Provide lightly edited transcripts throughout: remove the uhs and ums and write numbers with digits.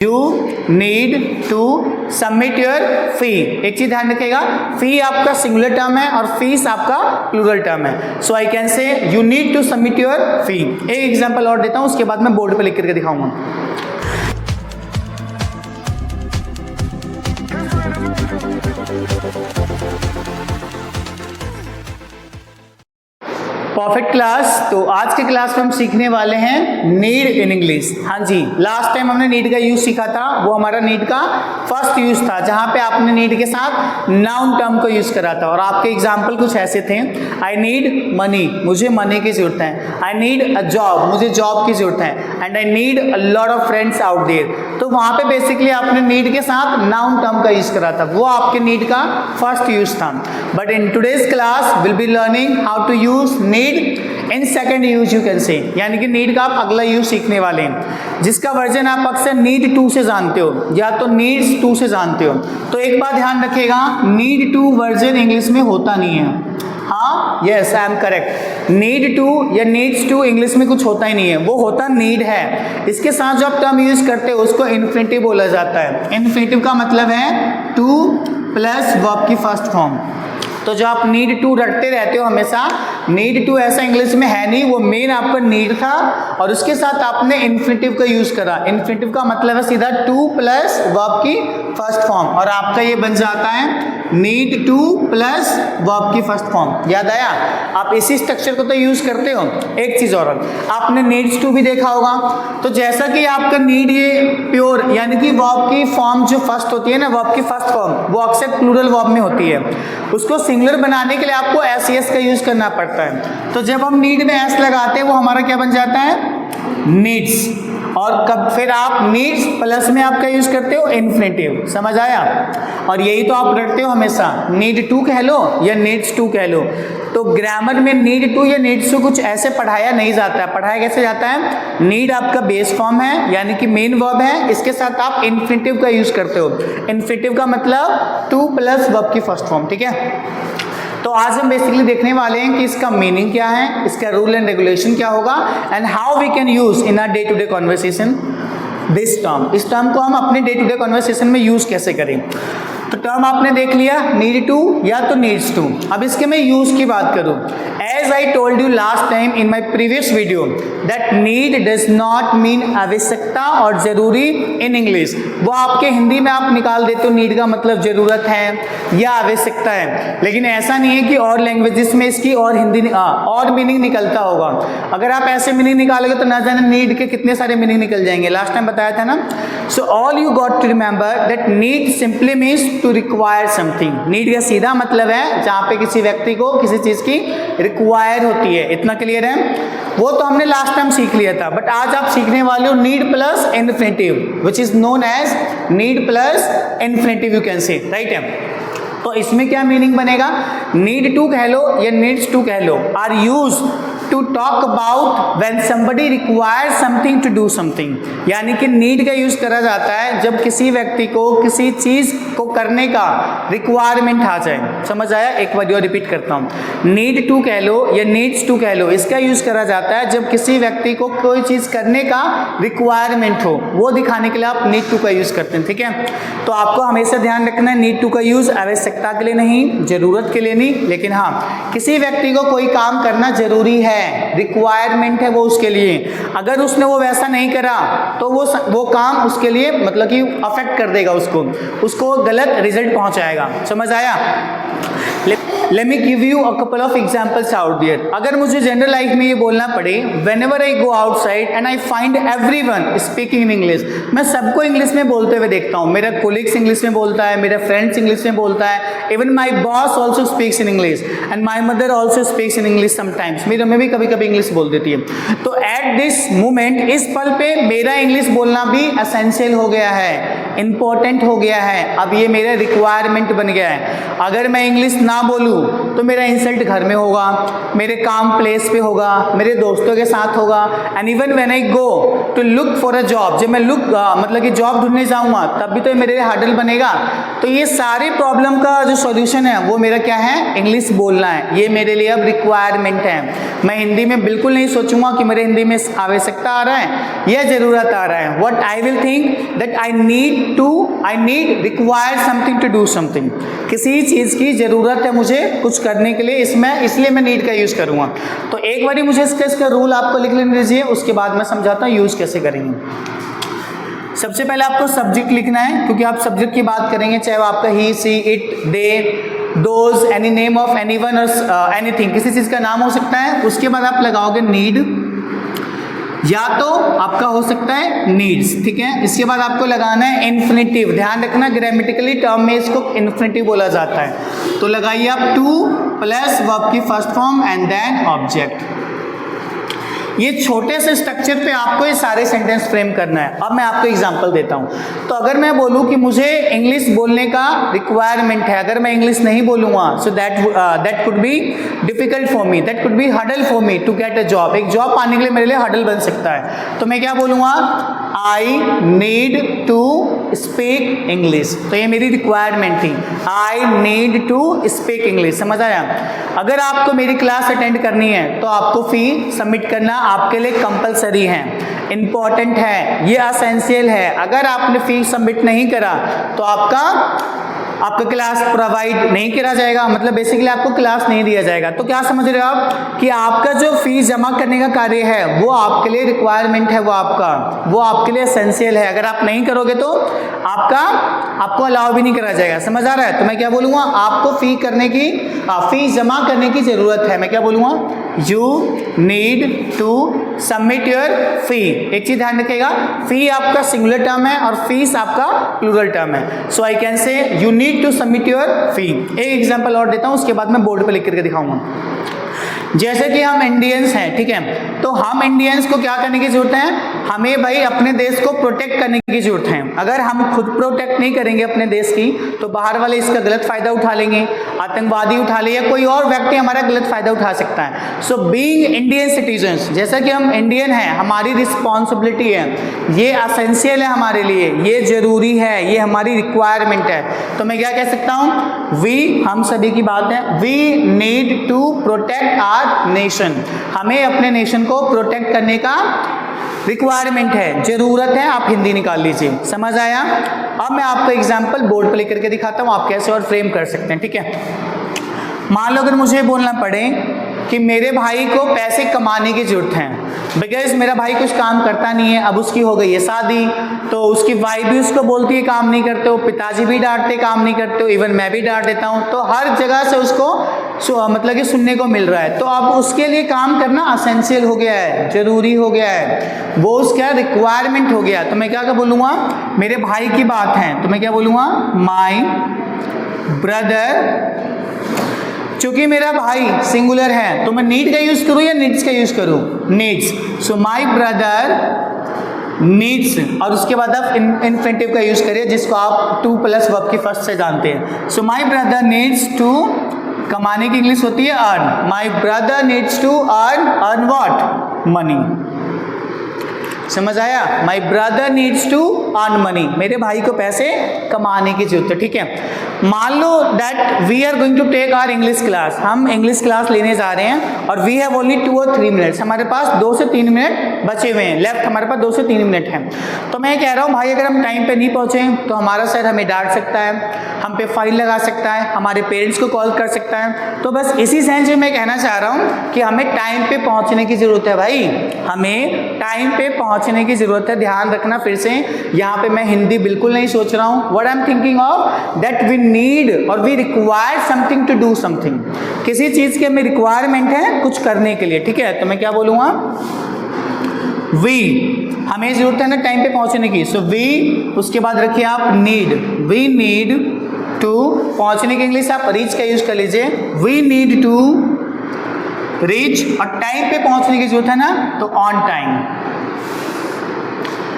You need to submit your fee. एक चीज ध्यान रखिएगा, फी आपका सिंगुलर टर्म है और फीस आपका प्लूरल टर्म है। So I can say you need to submit your fee. एक एग्जांपल और देता हूं, उसके बाद मैं बोर्ड पे लिख करके दिखाऊंगा। Perfect class. तो आज के क्लास में हम सीखने वाले हैं नीड इन इंग्लिश। हाँ जी, लास्ट टाइम हमने नीड का यूज सीखा था, वो हमारा नीड का फर्स्ट यूज था, जहां पे आपने नीड के साथ नाउन टर्म को यूज करा था और आपके एग्जाम्पल कुछ ऐसे थे। आई नीड मनी, मुझे मनी की जरूरत है। आई नीड अ जॉब, मुझे जॉब की जरूरत है। And I need a lot of friends out there. तो वहां पे बेसिकली आपने नीड के साथ नाउन टर्म का यूज करा था, वो आपके नीड का फर्स्ट यूज था। But in today's class will be learning how to use need in second use, you can say, यानी कि नीड का आप अगला यूज सीखने वाले हैं, जिसका वर्जन आप अक्सर नीड टू से जानते हो या तो नीड्स टू से जानते हो। तो एक बात ध्यान रखिएगा, नीड टू वर्जन इंग्लिश में होता नहीं है। हाँ, yes I am correct. Need to या नीड्स टू इंग्लिश में कुछ होता ही नहीं है, वो होता नीड है। इसके साथ जो आप टर्म यूज करते हो उसको इन्फिनिटिव बोला जाता है। इन्फिनिटिव का मतलब है टू प्लस वर्ब की फर्स्ट फॉर्म। तो जो आप नीड टू रटते रहते हो हमेशा, नीड टू ऐसा इंग्लिश में है नहीं, वो मेन आपका नीड था और उसके साथ आपने इन्फिनिटिव का यूज करा। इन्फिनिटिव का मतलब है सीधा टू प्लस वर्ब की फर्स्ट फॉर्म, और आपका ये बन जाता है नीड टू प्लस वर्ब की फर्स्ट फॉर्म। याद आया? आप इसी स्ट्रक्चर को तो यूज करते हो। एक चीज और, आपने नीड्स टू भी देखा होगा। तो जैसा कि आपका नीड ये प्योर यानी कि वर्ब की फॉर्म जो फर्स्ट होती है ना, वर्ब की फर्स्ट फॉर्म, वो अक्सर प्लूरल वर्ब में होती है। उसको सिंगुलर बनाने के लिए आपको एस एस का यूज करना पड़ता है। तो जब हम नीड में एस लगाते हैं वो हमारा क्या बन जाता है? नीड्स। और कब फिर आप नीड्स प्लस में आपका यूज करते हो इन्फिनिटिव। समझ आया? और यही तो आप रखते हो हमेशा, नीड टू कह लो या नीड्स टू कह लो। तो ग्रामर में नीड टू या नीड्स टू कुछ ऐसे पढ़ाया नहीं जाता है। पढ़ाया कैसे जाता है? नीड आपका बेस फॉर्म है यानी कि मेन वर्ब है, इसके साथ आप इन्फिनिटिव का यूज करते हो। इन्फिनिटिव का मतलब टू प्लस वर्ब की फर्स्ट फॉर्म। ठीक है, तो आज हम बेसिकली देखने वाले हैं कि इसका मीनिंग क्या है, इसका रूल एंड रेगुलेशन क्या होगा, and how we can use in our day to day conversation this term. इस टर्म को हम अपने डे टू डे कॉन्वर्सेशन में यूज कैसे करें। तो टर्म आपने देख लिया, नीड टू या तो नीड्स टू। अब इसके मैं यूज की बात करूं, as I told you last time in my previous video that need does not mean आवश्यकता और जरूरी इन इंग्लिश। वो आपके हिंदी में आप निकाल देते हो नीड का मतलब जरूरत है या आवश्यकता है, लेकिन ऐसा नहीं है कि और लैंग्वेजेस में इसकी और हिंदी और मीनिंग निकलता होगा। अगर आप ऐसे मीनिंग निकालोगे तो ना जाने नीड के कितने सारे मीनिंग निकल जाएंगे। लास्ट टाइम बताया था ना। So all you got to remember that need simply means to require something. Need का सीधा मतलब है जहां पे किसी व्यक्ति को किसी चीज की रिक्वायर होती है। इतना क्लियर है? वो तो हमने लास्ट टाइम सीख लिया था, बट आज आप सीखने वाले हो need plus infinitive, which is known as need plus infinitive, you can say, right है। तो इसमें क्या मीनिंग बनेगा? नीड टू कह लो या नीड्स टू कह लो, are used to talk about when somebody require something to do something. यानी कि नीड का यूज करा जाता है जब किसी व्यक्ति को किसी चीज को करने का रिक्वायरमेंट आ जाए। समझ आया? एक बार और रिपीट करता हूं, नीड टू कह लो या नीड्स टू कह लो, इसका यूज करा जाता है जब किसी व्यक्ति को कोई चीज करने का रिक्वायरमेंट हो, वो दिखाने के लिए आप नीड टू का यूज करते हैं। ठीक है, तो आपको हमेशा ध्यान रखना है नीड टू का यूज आवश्यकता के लिए नहीं, जरूरत के लिए नहीं, लेकिन हाँ किसी व्यक्ति को कोई काम करना जरूरी है, रिक्वायरमेंट है वो उसके लिए। अगर उसने वो वैसा नहीं करा तो वो काम उसके लिए मतलब कि अफेक्ट कर देगा, उसको गलत रिजल्ट पहुंचाएगा। समझ आया? Let me give you a couple of examples out there. अगर मुझे जनरल लाइफ में ये बोलना पड़े, whenever I go outside and I find everyone speaking in English, मैं सबको इंग्लिश में बोलते हुए देखता हूँ। मेरा कोलिग्स इंग्लिश में बोलता है, मेरा फ्रेंड्स इंग्लिश में बोलता है, even my boss also speaks in English and my mother also speaks in English sometimes. मेरी मम्मी भी कभी कभी इंग्लिश बोल देती है। तो at this moment, इस पल पे मेरा इंग्लिश बोलना भी एसेंशियल हो गया है, इंपॉर्टेंट हो गया है। अब ये मेरा रिक्वायरमेंट बन गया है। अगर मैं इंग्लिश ना बोलूँ तो मेरा इंसल्ट घर में होगा, मेरे काम प्लेस पे होगा, मेरे दोस्तों के साथ होगा, and even when I go to look for a job, जब मैं मतलब कि जॉब ढूंढने जाऊंगा तब भी तो मेरे लिए हार्डल बनेगा। तो ये सारे प्रॉब्लम का जो सॉल्यूशन है वो मेरा क्या है, इंग्लिश बोलना है। ये मेरे लिए अब रिक्वायरमेंट है। मैं हिंदी में बिल्कुल नहीं सोचूंगा कि मेरे हिंदी में आवश्यकता आ रहा है या जरूरत आ रहा है। What I will think that I need require something to do something. किसी चीज़ की ज़रूरत है मुझे कुछ करने के लिए, इसलिए मैं नीड का यूज़ करूँगा। तो एक बारी मुझे इसका रूल आपको लिख लेने दीजिए, उसके बाद मैं समझाता हूँ यूज़ कैसे करेंगे। सबसे पहले आपको सब्जेक्ट लिखना है, क्योंकि आप सब्जेक्ट की बात करेंगे, चाहे वो आपका he, she, it, they, those, any name of anyone और एनीथिंग, किसी चीज़ का नाम हो सकता है। उसके बाद आप लगाओगे नीड, या तो आपका हो सकता है नीड्स, ठीक है। इसके बाद आपको लगाना है इन्फिनिटिव। ध्यान रखना ग्रामेटिकली टर्म में इसको इन्फिनिटिव बोला जाता है। तो लगाइए आप टू प्लस वर्ब की first form and then object. ये छोटे से स्ट्रक्चर पे आपको ये सारे सेंटेंस फ्रेम करना है। अब मैं आपको एग्जांपल देता हूँ। तो अगर मैं बोलूँ कि मुझे इंग्लिश बोलने का रिक्वायरमेंट है, अगर मैं इंग्लिश नहीं बोलूँगा, so that could be difficult for me, that could be hurdle for me to get a job. एक जॉब पाने के लिए मेरे लिए हडल बन सकता है। तो मैं क्या बोलूँगा, I need to speak English. तो ये मेरी रिक्वायरमेंट थी, I need to speak English. समझ आया। अगर आपको मेरी क्लास अटेंड करनी है तो आपको फी सबमिट करना आपके लिए कंपलसरी है, इंपॉर्टेंट है, ये एसेंशियल है। अगर आपने फी सबमिट नहीं करा तो आपका क्लास प्रोवाइड नहीं किया जाएगा, मतलब बेसिकली आपको क्लास नहीं दिया जाएगा। तो क्या समझ रहे हो आप कि आपका जो फीस जमा करने का कार्य है वो आपके लिए रिक्वायरमेंट है, वो आपके लिए एसेंशियल है। अगर आप नहीं करोगे तो आपको अलाउ भी नहीं करा जाएगा। समझ आ रहा है। तो मैं क्या बोलूँगा, आपको फीस जमा करने की जरूरत है। मैं क्या बोलूँगा, you need to submit your fee. एक चीज ध्यान रखिएगा, फी आपका सिंगुलर टर्म है और फीस आपका प्लूरल टर्म है। So I can say you need to submit your fee. एक एग्जांपल और देता हूं, उसके बाद मैं बोर्ड पे लिख करके दिखाऊंगा। जैसे कि हम इंडियंस हैं, ठीक है, तो हम इंडियंस को क्या करने की जरूरत है, हमें भाई अपने देश को प्रोटेक्ट करने की जरूरत है। अगर हम खुद प्रोटेक्ट नहीं करेंगे अपने देश की तो बाहर वाले इसका गलत फायदा उठा लेंगे, आतंकवादी उठा ले या कोई और व्यक्ति हमारा गलत फायदा उठा सकता है। सो बीइंग इंडियन सिटीजन्स, जैसा कि हम इंडियन हैं, हमारी रिस्पॉन्सिबिलिटी है, ये एसेंशियल है हमारे लिए, ये जरूरी है, ये हमारी रिक्वायरमेंट है। तो मैं क्या कह सकता हूँ, हम सभी की बात है, we need to protect our nation. हमें अपने नेशन को प्रोटेक्ट करने का रिक्वायरमेंट है, जरूरत है। आप हिंदी निकाल लीजिए। समझ आया। अब मैं आपको एग्जांपल बोर्ड पर लेकर के दिखाता हूं, आप कैसे और फ्रेम कर सकते हैं, ठीक है। मान लो अगर मुझे बोलना पड़े कि मेरे भाई को पैसे कमाने की जरूरत है, बिकॉज मेरा भाई कुछ काम करता नहीं है, अब उसकी हो गई है शादी, तो उसकी वाइफ भी उसको बोलती है काम नहीं करते हो, पिताजी भी डांटते काम नहीं करते हो, इवन मैं भी डांट देता हूँ। तो हर जगह से उसको मतलब कि सुनने को मिल रहा है। तो अब उसके लिए काम करना एसेंशियल हो गया है, जरूरी हो गया है, वो उसका रिक्वायरमेंट हो गया। तो मैं क्या बोलूँगा, मेरे भाई की बात है तो मैं क्या बोलूँगा, माई ब्रदर। चूंकि मेरा भाई सिंगुलर है तो मैं नीड का यूज करूं या नीड्स का यूज करूं, needs. So my brother needs, और उसके बाद आप इन्फिनिटिव का यूज करिए जिसको आप टू प्लस वर्ब की फर्स्ट से जानते हैं। So my brother needs to, कमाने की इंग्लिश होती है earn. My brother needs to earn what, money. समझ आया। My brother needs to earn money, मेरे भाई को पैसे कमाने की जरूरत है, ठीक है। मान लो that we are going to take our English class, हम इंग्लिश क्लास लेने जा रहे हैं और वी हैव ओनली 2 और 3 मिनट्स, हमारे पास 2 से 3 मिनट बचे हुए हैं, लेफ्ट हमारे पास 2 से 3 मिनट हैं। तो मैं कह रहा हूँ भाई अगर हम टाइम पे नहीं पहुँचे तो हमारा सर हमें डांट सकता है, हम पे फाइन लगा सकता है, हमारे पेरेंट्स को कॉल कर सकता है। तो बस इसी सेंस में मैं कहना चाह रहा हूँ कि हमें टाइम पे पहुँचने की जरूरत है भाई, हमें टाइम पे पहुँचने की जरूरत है। ध्यान रखना, फिर से यहाँ पे मैं हिंदी बिल्कुल नहीं सोच रहा हूँ। What I am thinking of that we need और we require something to do something, किसी चीज की हमें रिक्वायरमेंट है कुछ करने के लिए, ठीक है। तो मैं क्या बोलूँगा, वी, हमें जरूरत है ना टाइम पे पहुंचने की। सो वी, उसके बाद रखिए आप नीड, वी नीड टू, पहुंचने की इंग्लिश आप रीच का यूज कर लीजिए, वी नीड टू रीच, और टाइम पे पहुंचने की जरूरत है ना तो on time.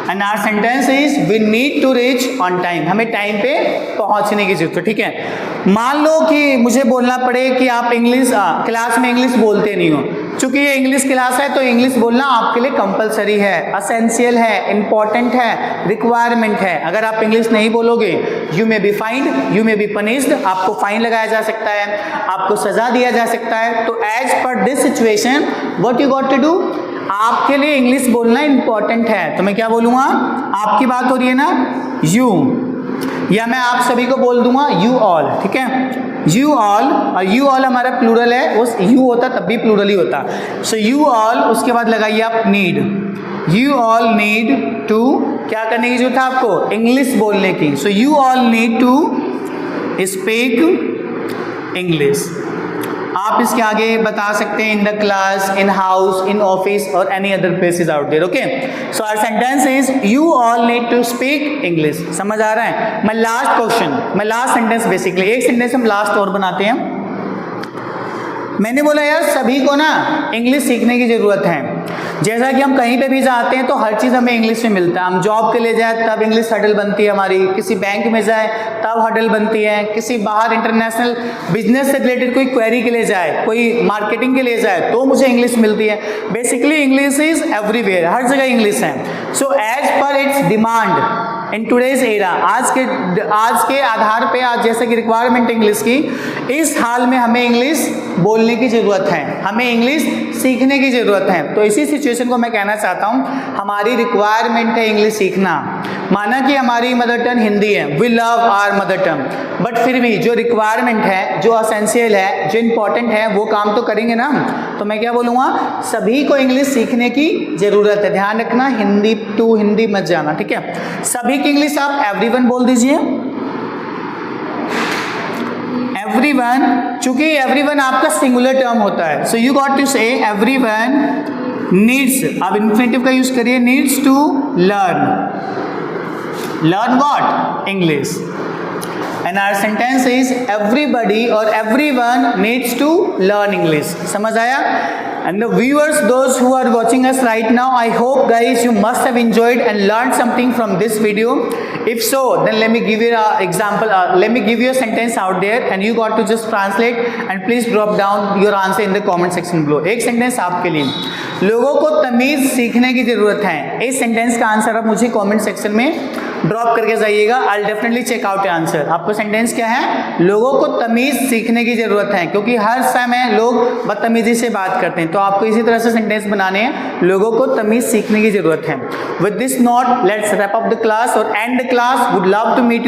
And our sentence is we need to reach on time, हमें टाइम पे पहुंचने की जरूरत है, ठीक है। मान लो कि मुझे बोलना पड़े कि आप इंग्लिश क्लास में इंग्लिश बोलते नहीं हो, चूंकि ये इंग्लिश क्लास है तो इंग्लिश बोलना आपके लिए कंपलसरी है, असेंशियल है, इंपॉर्टेंट है, रिक्वायरमेंट है। अगर आप इंग्लिश नहीं बोलोगे you may be find, you may be punished, आपको फाइन लगाया जा सकता है, आपको सजा दिया जा सकता है। तो as per this situation what you got to do, आपके लिए इंग्लिश बोलना इंपॉर्टेंट है। तो मैं क्या बोलूंगा, आपकी बात हो रही है ना यू, या मैं आप सभी को बोल दूंगा यू ऑल, ठीक है, यू ऑल। और यू ऑल हमारा प्लूरल है, उस यू होता तब भी प्लूरल ही होता। सो यू ऑल, उसके बाद लगाइए आप need, you all need to क्या करने की जरूरत है आपको, इंग्लिश बोलने की। So you all need to speak English. आप इसके आगे बता सकते हैं in the class, in house, in office और any other places out there. Okay, so our sentence is you all need to speak English. समझ आ रहा है? मैं लास्ट क्वेश्चन, मैं लास्ट सेंटेंस, बेसिकली एक सेंटेंस हम लास्ट और बनाते हैं। मैंने बोला यार सभी को ना इंग्लिश सीखने की जरूरत है। जैसा कि हम कहीं पे भी जाते हैं तो हर चीज़ हमें इंग्लिश में मिलता है। हम जॉब के लिए जाए तब इंग्लिश हडल बनती है हमारी, किसी बैंक में जाए तब हडल बनती है, किसी बाहर इंटरनेशनल बिजनेस से रिलेटेड कोई क्वेरी के लिए जाए, कोई मार्केटिंग के लिए जाए तो मुझे इंग्लिश मिलती है। बेसिकली इंग्लिश इज एवरीवेयर, हर जगह इंग्लिश है। So as per its demand in today's era, आज के आधार पे, आज जैसे कि रिक्वायरमेंट इंग्लिश की, इस हाल में हमें इंग्लिश बोलने की ज़रूरत है, हमें इंग्लिश सीखने की ज़रूरत है। तो इसी सिचुएशन को मैं कहना चाहता हूँ, हमारी रिक्वायरमेंट है इंग्लिश सीखना। माना कि हमारी मदर टंग हिंदी है, we love our mother tongue, but फिर भी जो रिक्वायरमेंट है, जो असेंशियल है, जो इंपॉर्टेंट है, वो काम तो करेंगे ना। तो मैं क्या बोलूँगा, सभी को इंग्लिश सीखने की ज़रूरत है। ध्यान रखना, हिंदी टू हिंदी मत जाना, ठीक है। सभी की इंग्लिश आप एवरीवन बोल दीजिए, एवरीवन, चूंकि एवरीवन आपका सिंगुलर टर्म होता है। So you got to say everyone needs, आप इन्फिनेटिव का यूज करिए, needs to learn what, English. And our sentence is everybody और everyone needs to learn English. समझ आया? And the viewers, those who are watching us right now, I hope guys you must have enjoyed and learned something from this video. If so, then let me give you an example, let me give you a sentence out there and you got to just translate and please drop down your answer in the comment section below. एक sentence आपके लिए, लोगों को तमीज़ सीखने की ज़रूरत है। इस सेंटेंस का आंसर आप मुझे कमेंट सेक्शन में ड्रॉप करके जाइएगा, I definitely check out your answer. आपको सेंटेंस क्या है, लोगों को तमीज़ सीखने की ज़रूरत है, क्योंकि हर समय लोग बदतमीज़ी से बात करते हैं। तो आपको इसी तरह से सेंटेंस बनाने हैं, लोगों को तमीज़ सीखने की ज़रूरत है। With this note let's wrap up the class और end the class. Would love to meet you